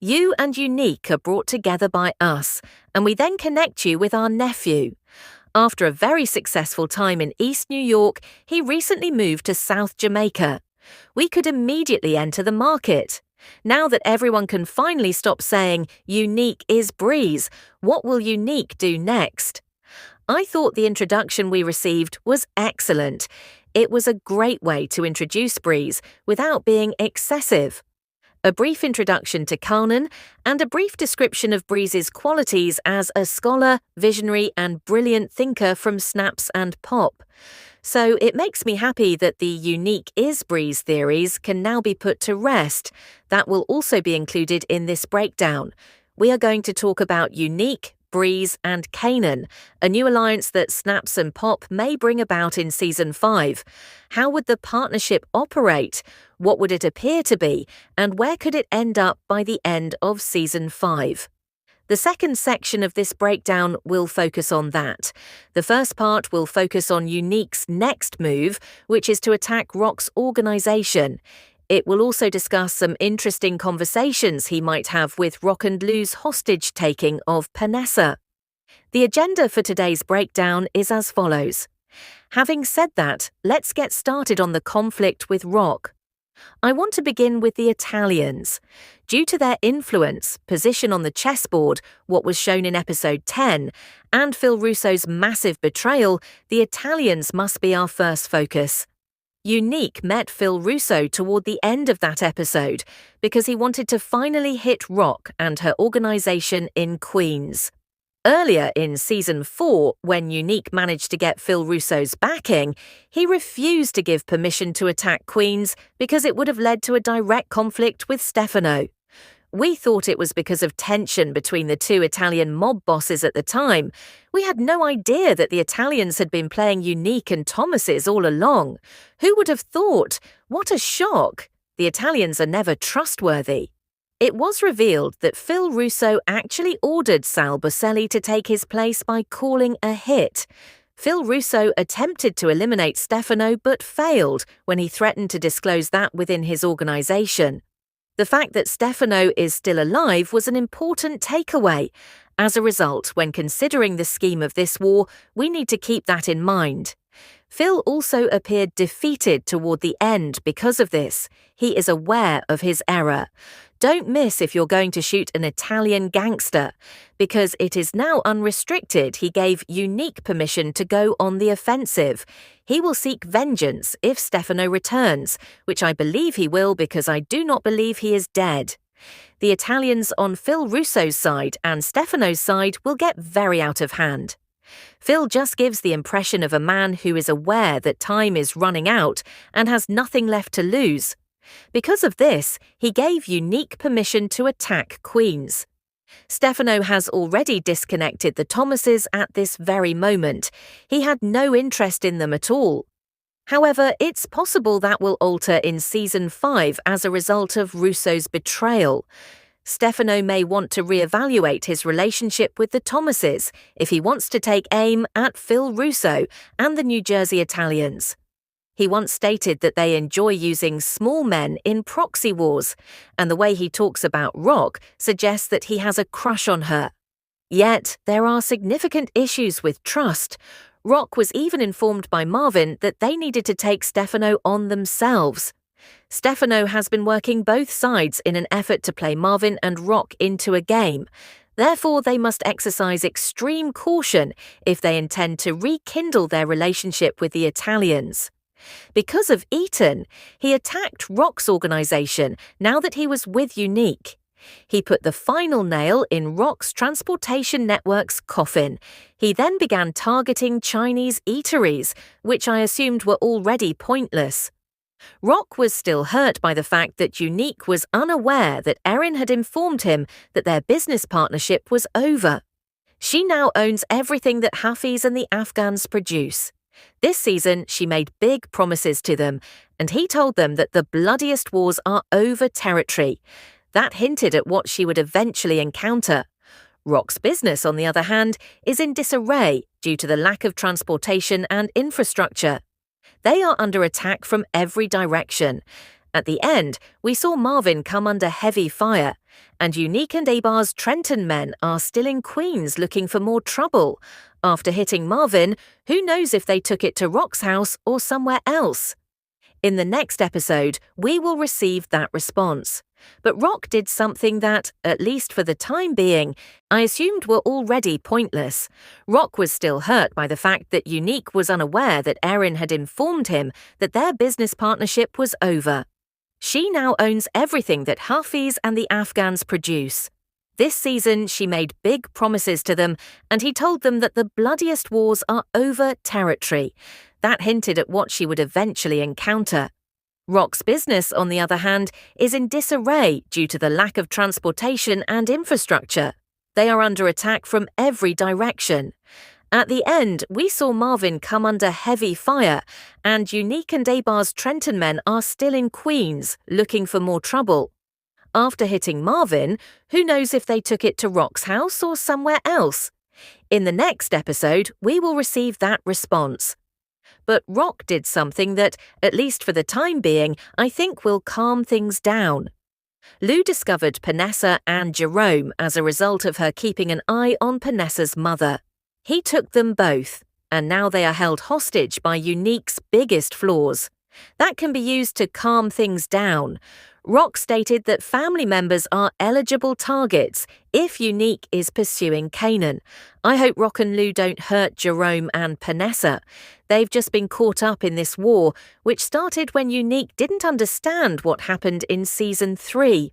You and Unique are brought together by us, and we then connect you with our nephew. After a very successful time in East New York, he recently moved to South Jamaica. We could immediately enter the market. Now that everyone can finally stop saying, Unique is Breeze, what will Unique do next? I thought the introduction we received was excellent. It was a great way to introduce Breeze without being excessive. A brief introduction to Kanan, and a brief description of Breeze's qualities as a scholar, visionary, and brilliant thinker from Snaps and Pop. So it makes me happy that the Unique is Breeze theories can now be put to rest. That will also be included in this breakdown. We are going to talk about Unique, Breeze, and Kanan, a new alliance that Snaps and Pop may bring about in Season 5. How would the partnership operate? What would it appear to be? And where could it end up by the end of Season 5? The second section of this breakdown will focus on that. The first part will focus on Unique's next move, which is to attack Rock's organization. It will also discuss some interesting conversations he might have with Rock and Lou's hostage-taking of Panessa. The agenda for today's breakdown is as follows. Having said that, let's get started on the conflict with Rock. I want to begin with the Italians. Due to their influence, position on the chessboard, what was shown in Episode 10, and Phil Russo's massive betrayal, the Italians must be our first focus. Unique met Phil Russo toward the end of that episode because he wanted to finally hit Rock and her organization in Queens. Earlier in Season 4, when Unique managed to get Phil Russo's backing, he refused to give permission to attack Queens because it would have led to a direct conflict with Stefano. We thought it was because of tension between the two Italian mob bosses at the time. We had no idea that the Italians had been playing Unique and Thomas's all along. Who would have thought? What a shock! The Italians are never trustworthy. It was revealed that Phil Russo actually ordered Sal Buscemi to take his place by calling a hit. Phil Russo attempted to eliminate Stefano but failed when he threatened to disclose that within his organization. The fact that Stefano is still alive was an important takeaway. As a result, when considering the scheme of this war, we need to keep that in mind. Phil also appeared defeated toward the end because of this. He is aware of his error. Don't miss if you're going to shoot an Italian gangster. Because it is now unrestricted, he gave Unique permission to go on the offensive. He will seek vengeance if Stefano returns, which I believe he will because I do not believe he is dead. The Italians on Phil Russo's side and Stefano's side will get very out of hand. Phil just gives the impression of a man who is aware that time is running out and has nothing left to lose. Because of this, he gave Unique permission to attack Queens. Stefano has already disconnected the Thomases at this very moment. He had no interest in them at all. However, it's possible that will alter in Season 5 as a result of Russo's betrayal. Stefano may want to reevaluate his relationship with the Thomases if he wants to take aim at Phil Russo and the New Jersey Italians. He once stated that they enjoy using small men in proxy wars, and the way he talks about Rock suggests that he has a crush on her. Yet, there are significant issues with trust. Rock was even informed by Marvin that they needed to take Stefano on themselves. Stefano has been working both sides in an effort to play Marvin and Rock into a game. Therefore, they must exercise extreme caution if they intend to rekindle their relationship with the Italians. Because of Eaton, he attacked Rock's organization now that he was with Unique. He put the final nail in Rock's transportation network's coffin. He then began targeting Chinese eateries, which I assumed were already pointless. Rock was still hurt by the fact that Unique was unaware that Erin had informed him that their business partnership was over. She now owns everything that Hafiz and the Afghans produce. This season, she made big promises to them, and he told them that the bloodiest wars are over territory. That hinted at what she would eventually encounter. Rock's business, on the other hand, is in disarray due to the lack of transportation and infrastructure. They are under attack from every direction, At the end, we saw Marvin come under heavy fire, and Unique and Abar's Trenton men are still in Queens looking for more trouble. After hitting Marvin, who knows if they took it to Rock's house or somewhere else? In the next episode, we will receive that response. But Rock did something that, at least for the time being, I assumed were already pointless. Rock was still hurt by the fact that Unique was unaware that Erin had informed him that their business partnership was over. She now owns everything that Hafiz and the Afghans produce. This season, she made big promises to them, and he told them that the bloodiest wars are over territory. That hinted at what she would eventually encounter. Rock's business, on the other hand, is in disarray due to the lack of transportation and infrastructure. They are under attack from every direction. At the end, we saw Marvin come under heavy fire, and Unique and Abar's Trenton men are still in Queens, looking for more trouble. After hitting Marvin, who knows if they took it to Rock's house or somewhere else? In the next episode, we will receive that response. But Rock did something that, at least for the time being, I think will calm things down. Lou discovered Panessa and Jerome as a result of her keeping an eye on Panessa's mother. He took them both, and now they are held hostage by Unique's biggest flaws. That can be used to calm things down. Rock stated that family members are eligible targets if Unique is pursuing Kanan. I hope Rock and Lou don't hurt Jerome and Panessa. They've just been caught up in this war, which started when Unique didn't understand what happened in Season 3.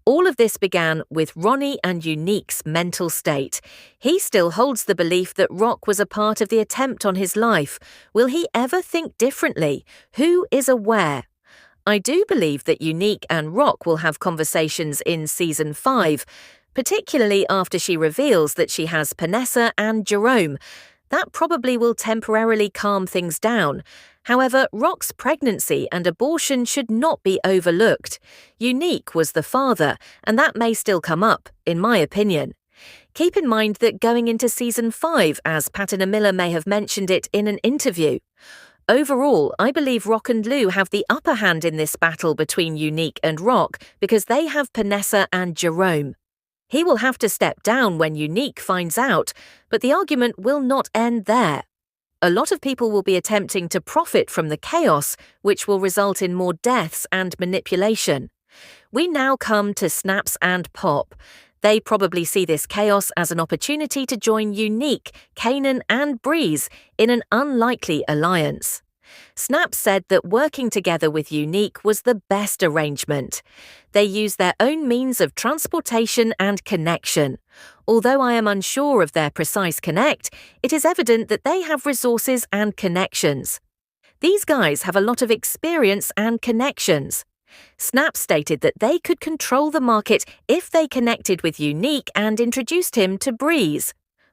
All of this began with Ronnie and Unique's mental state. He still holds the belief that Rock was a part of the attempt on his life. Will he ever think differently? Who is aware? I do believe that Unique and Rock will have conversations in Season 5, particularly after she reveals that she has Panessa and Jerome. That probably will temporarily calm things down. However, Rock's pregnancy and abortion should not be overlooked. Unique was the father, and that may still come up, in my opinion. Keep in mind that going into Season 5, as Patina Miller may have mentioned it in an interview. Overall, I believe Rock and Lou have the upper hand in this battle between Unique and Rock because they have Panessa and Jerome. He will have to step down when Unique finds out, but the argument will not end there. A lot of people will be attempting to profit from the chaos, which will result in more deaths and manipulation. We now come to Snaps and Pop. They probably see this chaos as an opportunity to join Unique, Kanan and Breeze in an unlikely alliance. Snaps said that working together with Unique was the best arrangement. They use their own means of transportation and connection. Although I am unsure of their precise connect, it is evident that they have resources and connections. These guys have a lot of experience and connections. Snap stated that they could control the market if they connected with Unique and introduced him to Breeze.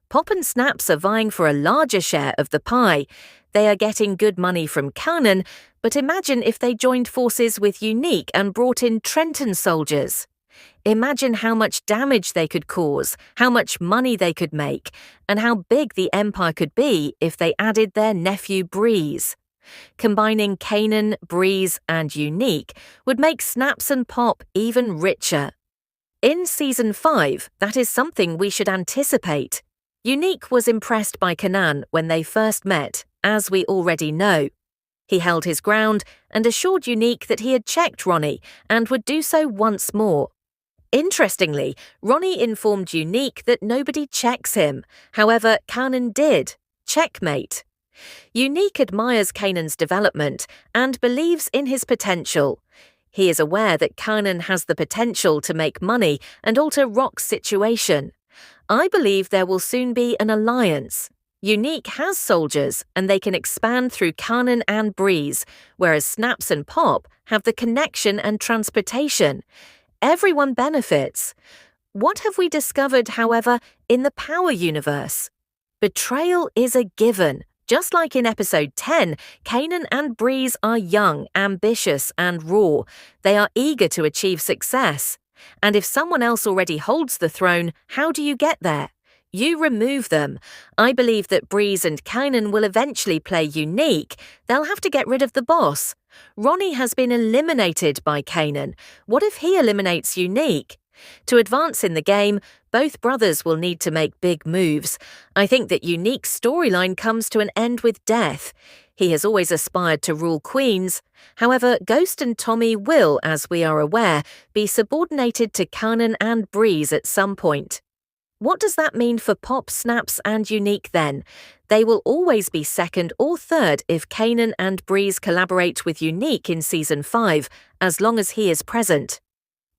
Pop and Snaps are vying for a larger share of the pie. They are getting good money from Kanan, but imagine if they joined forces with Unique and brought in Trenton soldiers. Imagine how much damage they could cause, how much money they could make, and how big the empire could be if they added their nephew Breeze. Combining Kanan, Breeze, and Unique would make Snaps and Pop even richer. In Season 5, that is something we should anticipate. Unique was impressed by Kanan when they first met, as we already know. He held his ground and assured Unique that he had checked Ronnie and would do so once more. Interestingly, Ronnie informed Unique that nobody checks him. However, Kanan did. Checkmate. Unique admires Kanan's development and believes in his potential. He is aware that Kanan has the potential to make money and alter Rock's situation. I believe there will soon be an alliance. Unique has soldiers and they can expand through Kanan and Breeze, whereas Snaps and Pop have the connection and transportation. Everyone benefits. What have we discovered, however, in the Power universe? Betrayal is a given. Just like in Episode 10, Kanan and Breeze are young, ambitious, and raw. They are eager to achieve success. And if someone else already holds the throne, how do you get there? You remove them. I believe that Breeze and Kanan will eventually play Unique. They'll have to get rid of the boss. Ronnie has been eliminated by Kanan. What if he eliminates Unique? To advance in the game, both brothers will need to make big moves. I think that Unique's storyline comes to an end with death. He has always aspired to rule queens. However, Ghost and Tommy will, as we are aware, be subordinated to Kanan and Breeze at some point. What does that mean for Pop, Snaps and Unique then? They will always be second or third if Kanan and Breeze collaborate with Unique in Season 5, as long as he is present.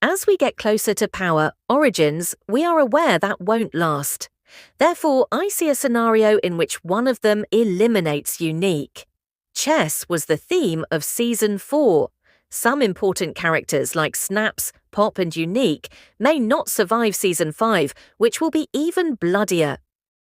As we get closer to Power Origins, we are aware that won't last. Therefore, I see a scenario in which one of them eliminates Unique. Chess was the theme of Season 4. Some important characters like Snaps, Pop and Unique may not survive Season 5, which will be even bloodier.